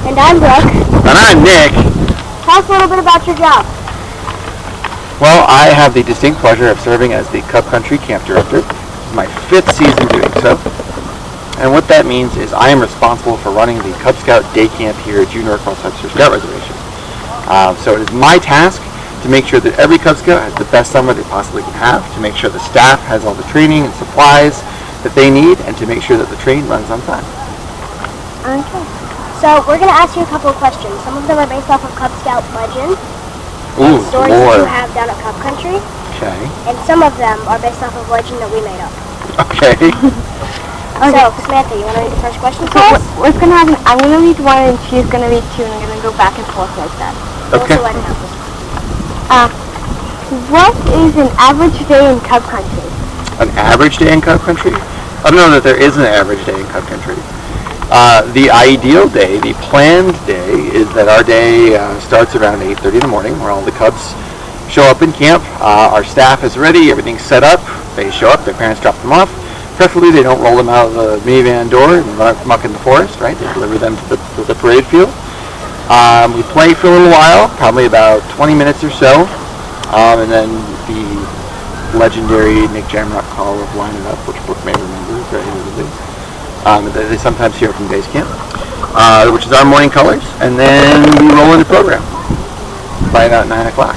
And I'm Brooke. And I'm Nick. Tell us a little bit about your job. Well, I have the distinct pleasure of serving as the Cub Country Camp Director. This is my 5th season doing so. And what that means is I am responsible for running the Cub Scout Day Camp here at June Northwest Webster Scout Reservation. So it is my task to make sure that every Cub Scout has the best summer they possibly can have, to make sure the staff has all the training and supplies that they need, and to make sure that the train runs on time. Okay. So we're going to ask you a couple of questions. Some of them are based off of Cub Scout legends. Ooh, stories lore. that you have down at Cub Country. Okay. And some of them are based off of legend that we made up. Okay. So, Samantha, you want to read the first question for us? What's going to happen? I'm going to read one and she's going to read two, and I'm going to go back and forth like that. Okay. Also, let it know. What is an average day in Cub Country? An average day in Cub Country? I don't know that there is an average day in Cub Country. The ideal day, the planned day, is that our day starts around 8:30 in the morning, where all the Cubs show up in camp. Our staff is ready, everything's set up. They show up, their parents drop them off. Preferably they don't roll them out of the minivan door and run amok in the forest, right? They deliver them to the parade field. We play for a little while, probably about 20 minutes or so, and then the legendary Nick Jamrock call of Line It Up, which Brooke may remember very vividly. They sometimes hear from base camp, which is our morning colors, and then we roll into program by about 9 o'clock.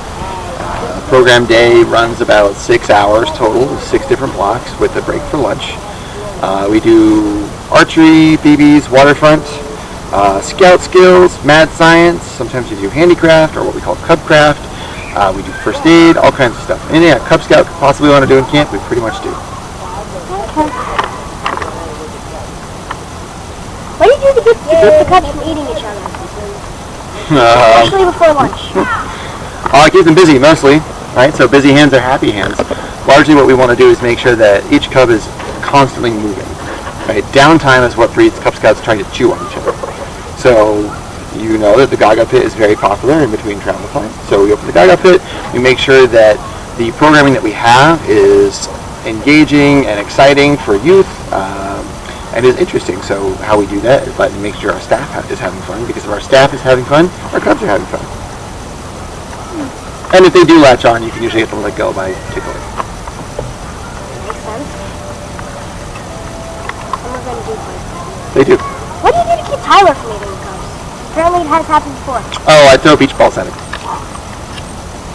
Program day runs about 6 hours total, 6 different blocks with a break for lunch. We do archery, BBs, waterfront, scout skills, mad science. Sometimes we do handicraft, or what we call cubcraft. We do first aid, all kinds of stuff. Anything a Cub Scout could possibly want to do in camp, we pretty much do. Okay. What do you do to keep the Cubs from eating each other? Especially before lunch. I keep them busy mostly, right? So busy hands are happy hands. Largely what we want to do is make sure that each Cub is constantly moving. Right? Downtime is what breeds Cub Scouts trying to chew on each other. So you know that the Gaga Pit is very popular in between travel time. So we open the Gaga Pit, we make sure that the programming that we have is engaging and exciting for youth, and is interesting. So how we do that is by making sure our staff is having fun, because if our staff is having fun, our Cubs are having fun. And if they do latch on, you can usually get them let go by tickling. Makes sense. Some of them do play. They do. What do you do to keep Tyler from eating the Cubs? Apparently it has happened before. Oh, I throw beach balls at him.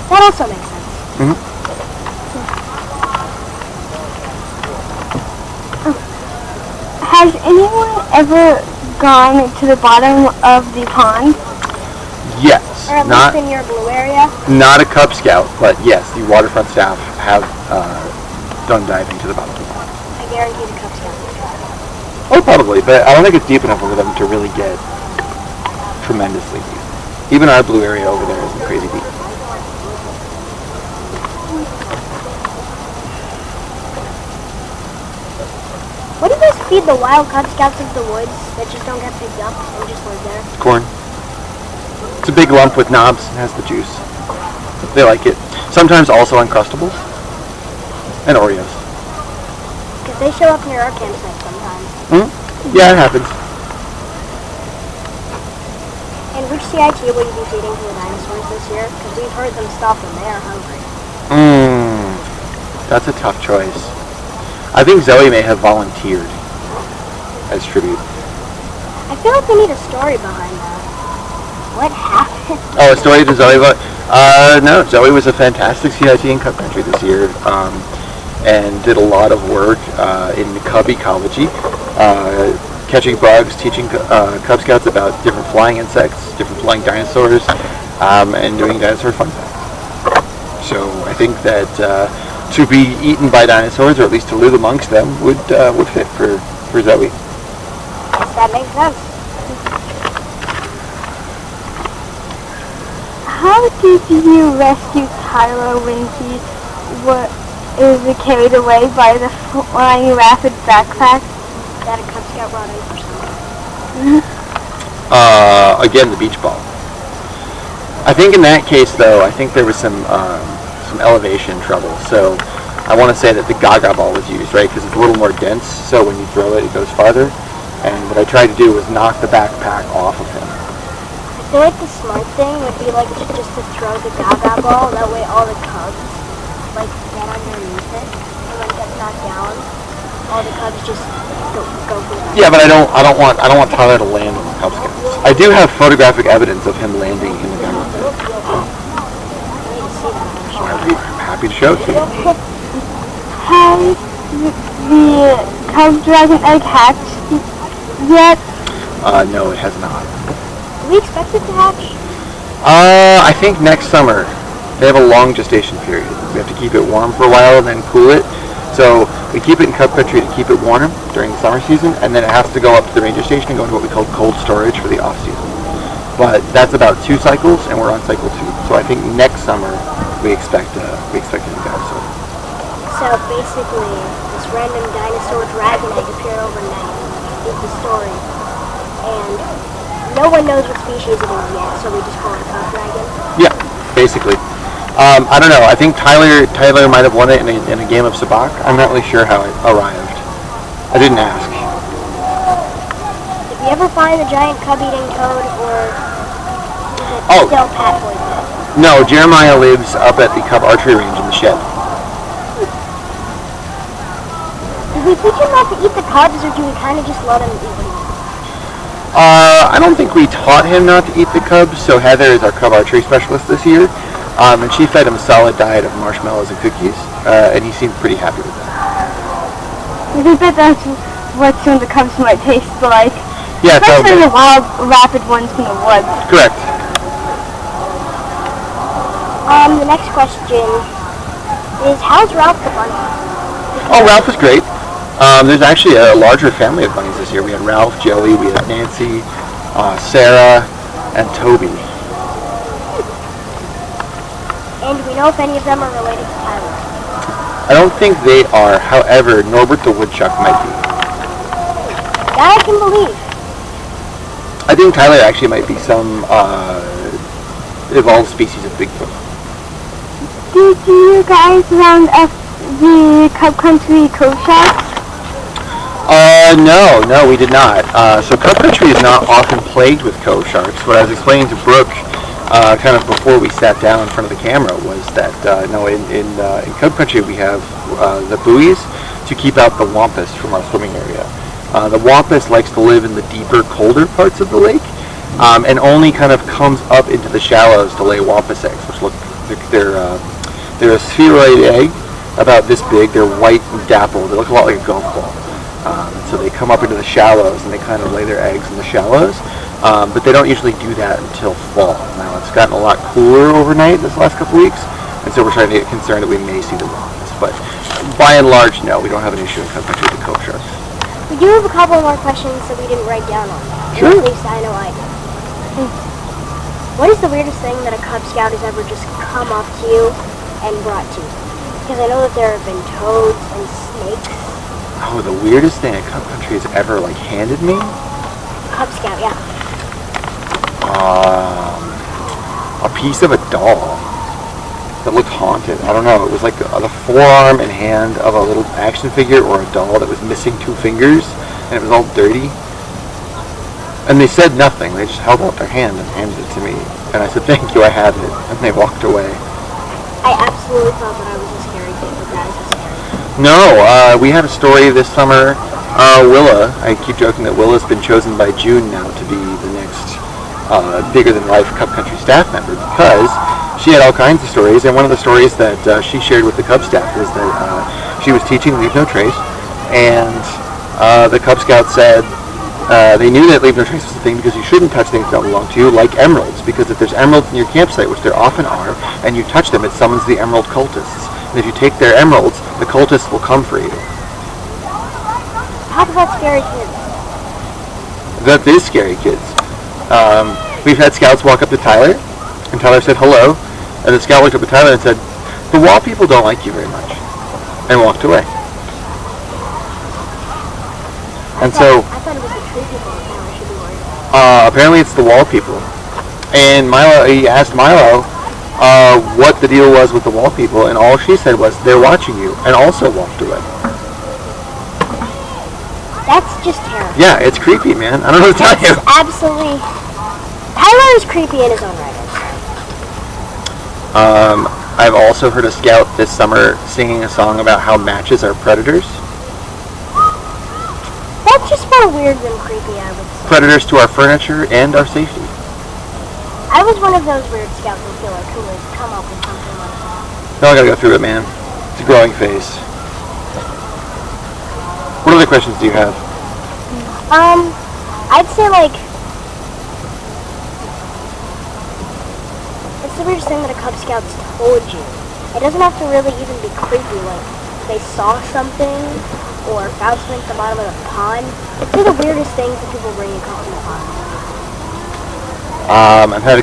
That also makes sense. Mm-hmm. Has anyone ever gone to the bottom of the pond? Yes. Or at least in your blue area. Not a Cub Scout, but yes, the waterfront staff have done diving to the bottom of the pond. I guarantee the Cub Scouts will try it. Oh, probably, but I don't think it's deep enough for them to really get tremendously deep. Even our blue area over there isn't crazy deep. What do you guys feed the wild Cub Scouts of the woods that just don't get picked up and just live there? Corn. It's a big lump with knobs and has the juice. They like it. Sometimes also Uncrustables and Oreos. Because they show up near our campsite sometimes. Mm-hmm. Yeah, it happens. And which CIT will you be feeding to the dinosaurs this year? Because we've heard them stop when they are hungry. That's a tough choice. I think Zoe may have volunteered as tribute. I feel like we need a story behind that. What happened? Oh, a story to Zoe? No, Zoe was a fantastic CIT in Cub Country this year, and did a lot of work in Cub ecology, catching bugs, teaching Cub Scouts about different flying insects, different flying dinosaurs, and doing dinosaur fun facts. So I think that to be eaten by dinosaurs, or at least to live amongst them, would fit for Zoe. That makes sense. How did you rescue Tyler when he was carried away by the flying rapid backpack that a Cub Scout brought in for someone? Again, the beach ball. I think in that case, though, I think there was some elevation trouble. So I want to say that the Gaga ball was used, right? Because it's a little more dense, so when you throw it, it goes farther. And what I tried to do was knock the backpack off of him. So like the smart thing would be like just to throw the gaga ball. That way all the cubs like get underneath it, and when it gets knocked down, all the cubs just go for it. Yeah, but I don't want Tyler to land on the Cub Scouts. I do have photographic evidence of him landing in the gaga pit. I'm happy to show it to you. Has the Cub Dragon egg hatched yet? No, it has not. Do we expect it to hatch? I think next summer. They have a long gestation period. We have to keep it warm for a while and then cool it. So we keep it in Cub Country to keep it warm during the summer season, and then it has to go up to the ranger station and go into what we call cold storage for the off season. But that's about 2 cycles, and we're on cycle 2. So I think next summer we expect a new dinosaur. So basically, this random dinosaur dragon egg appeared overnight is the story, and no one knows what species it is yet, so we just call it a cub dragon. Yeah, basically. I don't know. I think Tyler might have won it in a game of sabacc. I'm not really sure how it arrived. I didn't ask. Did we ever find the giant cub-eating toad, or is it still Pat Boyd's dead? No, Jeremiah lives up at the Cub archery range in the shed. Did we teach him not to eat the cubs, or do we kind of just let him eat them? I don't think we taught him not to eat the cubs. So Heather is our Cub archery specialist this year. And she fed him a solid diet of marshmallows and cookies, and he seemed pretty happy with that. I think that's what some of the Cubs might taste like. Yeah, especially the wild, rapid ones from the woods. Correct. The next question is, how's Ralph the bunny? Oh, Ralph is great. There's actually a larger family of bunnies this year. We had Ralph, Joey, we had Nancy, Sarah, and Toby. And do we know if any of them are related to Tyler? I don't think they are. However, Norbert the woodchuck might be. That I can believe. I think Tyler actually might be some evolved species of Bigfoot. Did you guys round up the Cub Country Cove Sharks? No, we did not. So Cub Country is not often plagued with cove sharks. What I was explaining to Brooke kind of before we sat down in front of the camera was that in Cub Country we have the buoys to keep out the wampus from our swimming area. The wampus likes to live in the deeper, colder parts of the lake, and only kind of comes up into the shallows to lay wampus eggs, which look they're a spheroid egg about this big. They're white and dappled. They look a lot like a golf ball. And so they come up into the shallows and they kind of lay their eggs in the shallows. But they don't usually do that until fall. Now it's gotten a lot cooler overnight this last couple weeks, and so we're starting to get concerned that we may see the wampus. But by and large, no, we don't have an issue in Cub Country with the cove sharks. We do have a couple more questions that we didn't write down on that. Sure. At least I know I did. What is the weirdest thing that a Cub Scout has ever just come up to you and brought to you? Because I know that there have been toads and snakes. Oh, the weirdest thing a Cub Country has ever handed me? Cub Scout, yeah. A piece of a doll that looked haunted. I don't know. It was like the forearm and hand of a little action figure or a doll that was missing 2 fingers, and it was all dirty. And they said nothing. They just held out their hand and handed it to me. And I said, "Thank you, I have it." And they walked away. I absolutely thought that I was a scary kid, but that is a scary kid. No, we had a story this summer. Willa, I keep joking that Willa's been chosen by June now to be the next bigger-than-life Cub Country staff member because she had all kinds of stories, and one of the stories that she shared with the Cub staff was that she was teaching Leave No Trace, and the Cub Scouts said they knew that Leave No Trace was a thing because you shouldn't touch things that don't belong to you, like emeralds, because if there's emeralds in your campsite, which there often are, and you touch them, it summons the emerald cultists. And if you take their emeralds, the cultists will come for you. Talk about scary kids. That is scary kids. We've had scouts walk up to Tyler, and Tyler said hello, and the scout looked up at Tyler and said, "The wall people don't like you very much," and walked away. I thought it was the tree people that Tyler should be worried about. Apparently it's the wall people. And he asked Milo what the deal was with the wall people, and all she said was, "They're watching you," and also walked away. That's just terrible. Yeah, it's creepy, man. I don't know what to tell you. Absolutely. Tyler is creepy in his own right. I've also heard a scout this summer singing a song about how matches are predators. That's just more weird than creepy, I would say. Predators to our furniture and our safety. I was one of those weird scouts, I feel like, who would come up with something like that. No, I gotta go through it, man. It's a growing phase. What other questions do you have? I'd say, like, what's the weirdest thing that a Cub Scout's told you? It doesn't have to really even be creepy, like, they saw something, or found something at the bottom of the pond. These are the weirdest things that people bring you come to the pond. I've had a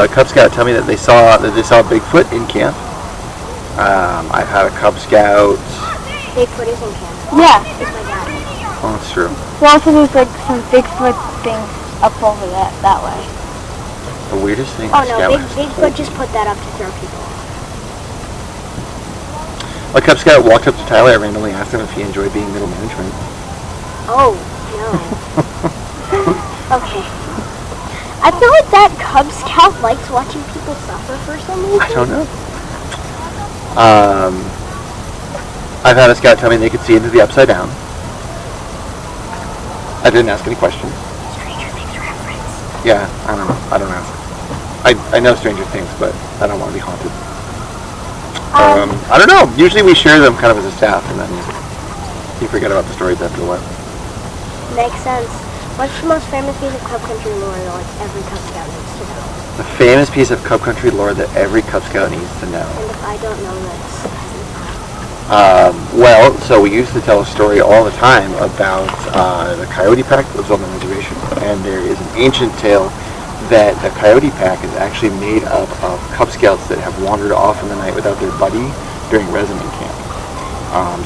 Cub Scout tell me that they saw Bigfoot in camp. I've had a Cub Scout. Bigfoot is in camp. Yeah. It's my dad. Oh, that's true. Well, also there's like some Bigfoot things up over that way. The weirdest thing. Oh no, Bigfoot just put that up to throw people off. A Cub Scout walked up to Tyler and randomly asked him if he enjoyed being middle management. Oh, no. Okay. I feel like that Cub Scout likes watching people suffer for some reason. I don't know. I've had a scout tell me they could see into the upside down. I didn't ask any questions. Stranger Things reference. Yeah, I don't know. I don't ask. I know Stranger Things, but I don't want to be haunted. I don't know. Usually we share them kind of as a staff, and then you forget about the stories after a while. Makes sense. What's the most famous piece of Cub Country lore that like every Cub Scout needs to know? The famous piece of Cub Country lore that every Cub Scout needs to know. And if I don't know this, Well, so we used to tell a story all the time about the coyote pack that lives on the reservation, and there is an ancient tale that the coyote pack is actually made up of Cub Scouts that have wandered off in the night without their buddy during resident camp.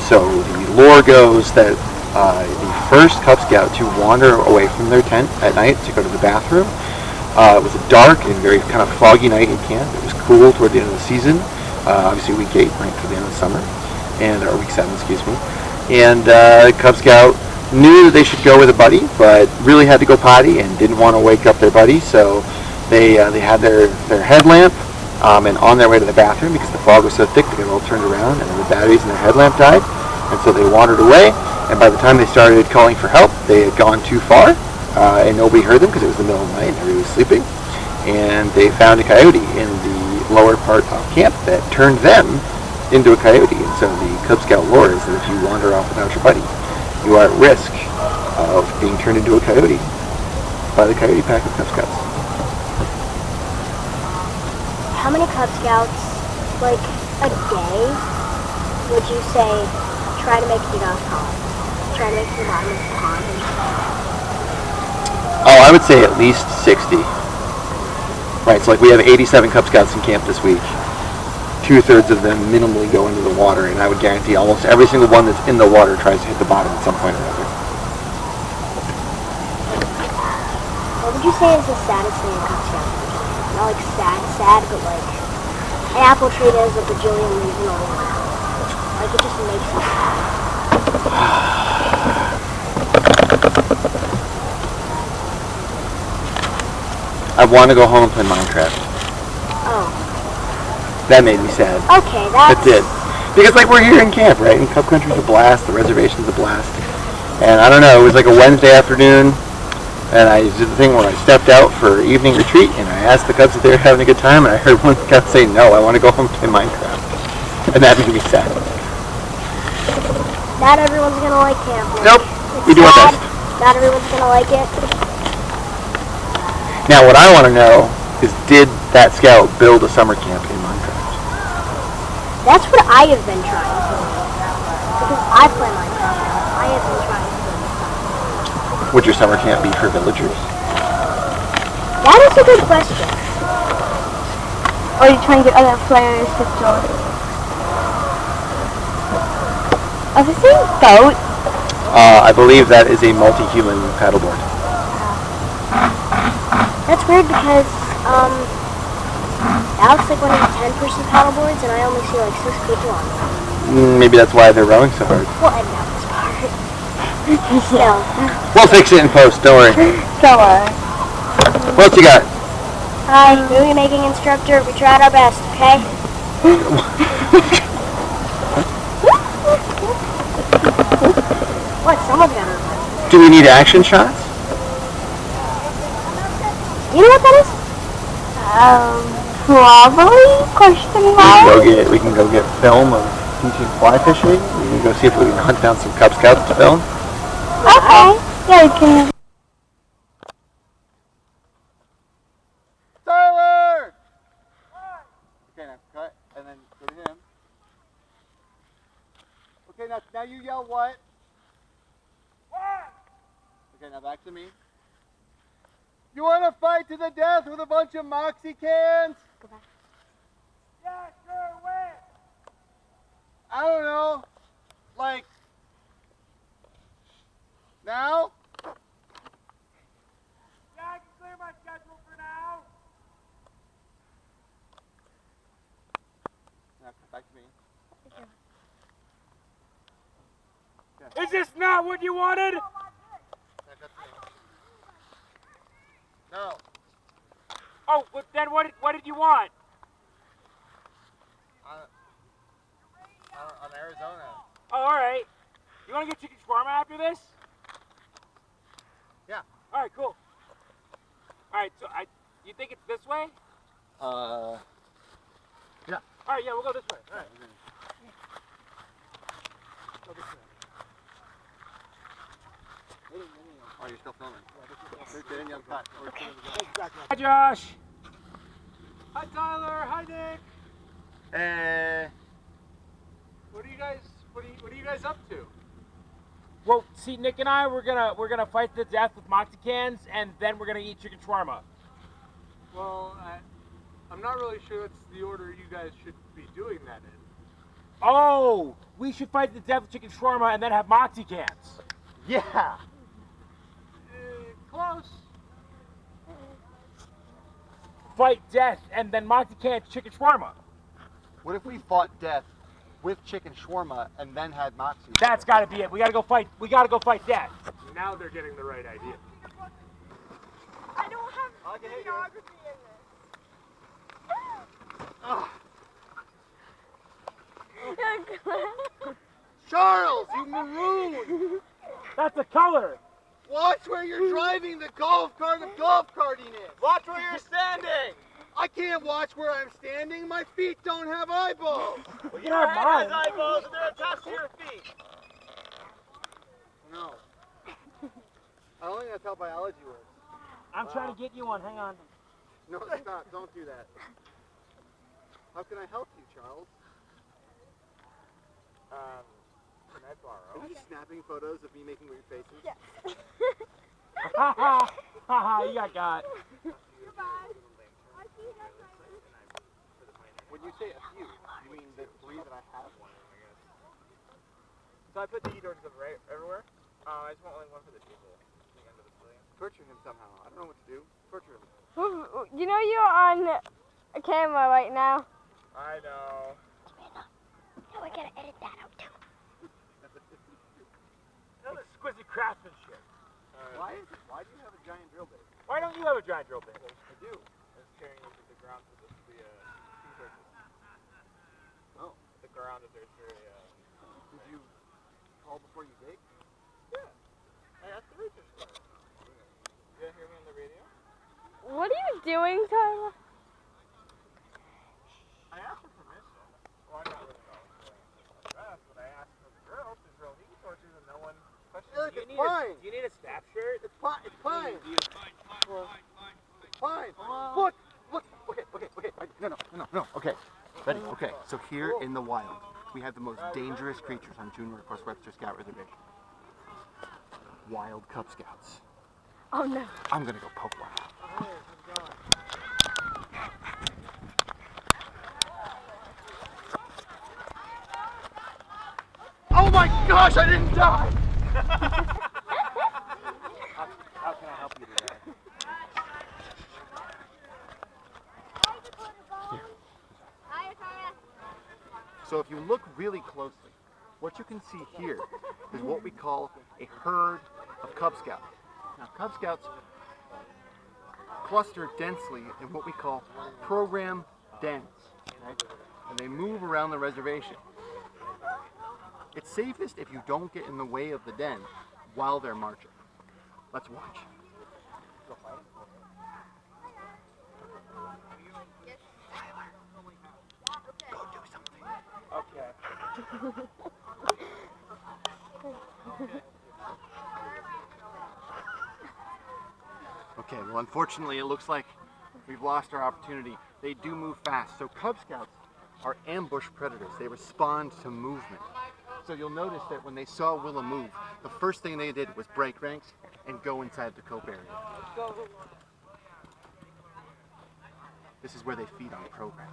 So the lore goes that the first Cub Scout to wander away from their tent at night to go to the bathroom, it was a dark and very kind of foggy night in camp. It was cool toward the end of the season, obviously week 8 right to the end of the summer. Or week 7, excuse me. And Cub Scout knew that they should go with a buddy, but really had to go potty and didn't want to wake up their buddy, so they had their headlamp and on their way to the bathroom because the fog was so thick they got all turned around and then the batteries in their headlamp died, and so they wandered away. And by the time they started calling for help, they had gone too far, and nobody heard them because it was the middle of the night and everybody was sleeping. And they found a coyote in the lower part of camp that turned them into a coyote. And so the Cub Scout lore is that if you wander off without your buddy, you are at risk of being turned into a coyote by the coyote pack of Cub Scouts. how many Cub Scouts, like, a day, would you say try to make it off pond? Try to make it to the bottom of the pond? Oh, I would say at least 60. Right, so like we have 87 Cub Scouts in camp this week. 2/3 of them minimally go into the water, and I would guarantee almost every single one that's in the water tries to hit the bottom at some point or other. What would you say is the saddest thing in Cub Scouts? Not like sad, but like an apple tree that has a bajillion leaves and all that. Like it just makes you sad. I want to go home and play Minecraft. Oh. That made me sad. Okay, that's... That did. Because, like, we're here in camp, right? And Cub Country's a blast. The reservation's a blast. And I don't know, it was like a Wednesday afternoon, and I did the thing where I stepped out for evening retreat, and I asked the Cubs if they were having a good time, and I heard one Cub say, no, I want to go home and play Minecraft. And that made me sad. Not everyone's gonna like camp. Nope. It's We do our sad. best. Not everyone's gonna like it. Now, what I want to know is, did that scout build a summer camp in Minecraft? That's what I have been trying to do. Because I play Minecraft now. I have been trying to build a summer. Would your summer camp be for villagers? That is a good question. Or are you trying to get other players to join? Are the same boat? I believe that is a multi-human paddleboard. That's weird because, that looks like one of the 10-person paddleboards, and I only see like 6 people on it. Maybe that's why they're rowing so hard. We'll edit out this part. Still. We'll fix it in post, don't worry. Don't worry. What else you got? Hi, movie making instructor. We tried our best, okay? What? Someone's got to. Do we need action shots? You know what that is? Probably? Question mark? We can go get film of teaching fly fishing. We can go see if we can hunt down some Cub Scouts to film. Okay. Yeah, we can. Tyler! Okay, now cut, and then go to him. Okay, now you yell what? What? Okay, now back to me. You want to fight to the death with a bunch of Moxie cans? Go back. Yeah, sure, when? I don't know. Like, now? Yeah, I can clear my schedule for now. Now, come back to me. Is this not what you wanted? No. Oh, but then what did you want? On Arizona. Oh, all right. You want to get chicken shawarma after this? Yeah. All right, cool. All right, so you think it's this way? Yeah. All right, yeah, we'll go this way. All right. Go this way. Oh, you're still filming. Okay. Hi, Josh. Hi, Tyler. Hi, Nick. Hey. What are you guys up to? Well, see, Nick and I, we're gonna fight to the death with Moxie cans, and then we're gonna eat chicken shawarma. Well, I'm not really sure that's the order you guys should be doing that in. Oh, we should fight to the death with chicken shawarma and then have Moxie cans. Yeah. Close. Fight death and then Moxie cans chicken shawarma. What if we fought death with chicken shawarma and then had Moxie? That's got to be it. We got to go fight death. Now they're getting the right idea. I don't have videography in this. Charles, you maroon! That's a color. Watch where you're driving the golf cart of golf carting is. Watch where you're standing. I can't watch where I'm standing. My feet don't have eyeballs. Well, you have mine. eyeballs and they're attached to your feet. No. I don't think that's how biology works. I'm trying to get you one. Hang on. No, stop. Don't do that. How can I help you, Charles? Can I borrow? Are you snapping photos of me making weird faces? Yes. Ha ha. Ha ha. You got. When you say a few, you mean the 3 that I have? So I put the e-doors right everywhere. I just want only one for the table. Torture him somehow. I don't know what to do. Torture him. You know you're on camera right now. I know. No, I gotta edit that out too. Another exquisite craftsmanship. Why do you have a giant drill bit? Why don't you have a giant drill bit? I do. It's carrying into the ground for the resources. Oh. The ground is very, Did you call before you dig? Yeah. I asked the research for it. You didn't hear me on the radio? What are you doing, Tyler? I asked for permission. Well, I'm not really going that's what I asked for the girls to drill resources and no one questioned Look, me. it's fine. Do you need a staff shirt? It's fine. It's fine. Fine. Look. Okay. No. Okay. Ready? Okay. So here in the wild, we have the most dangerous creatures on June Northwest Scout Reservation. Wild Cub Scouts. Oh no. I'm gonna go poke one out. Oh my gosh, I didn't die! How can I help you today? So if you look really closely, what you can see here is what we call a herd of Cub Scouts. Now, Cub Scouts cluster densely in what we call program dens, right? And they move around the reservation. It's safest if you don't get in the way of the den while they're marching. Let's watch. Go do something. Okay. Okay, well, unfortunately, it looks like we've lost our opportunity. They do move fast. So Cub Scouts are ambush predators. They respond to movement. So you'll notice that when they saw Willa move, the first thing they did was break ranks and go inside the cope area. This is where they feed on program.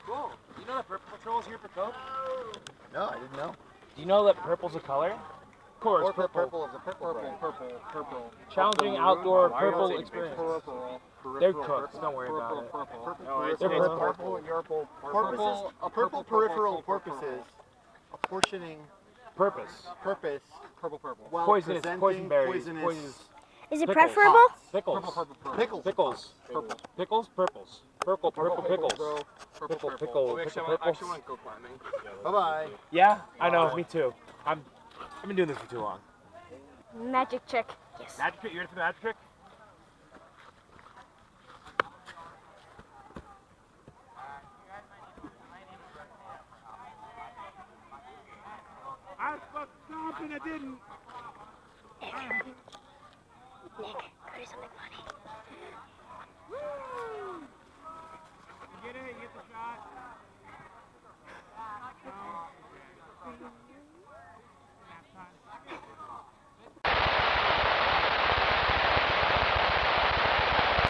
Cool. Do you know that Purple Patrol is here for Coke? No, I didn't know. Do you know that purple's a color? Of course, purple. is a purple. Challenging outdoor purple experience. Purple. They're cooks. Don't worry about it. They're purple. purple. Purple peripheral porpoises apportioning Purpose. purpose Purple. while Poisonous. presenting Poison berries. poisonous Poisonous. Is it Pickles. preferable? Pickles. pickles. Pickles. Pickles. Purples. Purple pickles. Purple. Pickle. We actually Pickles. want to go climbing. Bye-bye. Yeah, I know. Me too. I've been doing this for too long. Magic trick. Yes. Magic trick. You ready for the magic trick? I was supposed to stop and I didn't. Nick, go do something funny. You get it? You get the shot?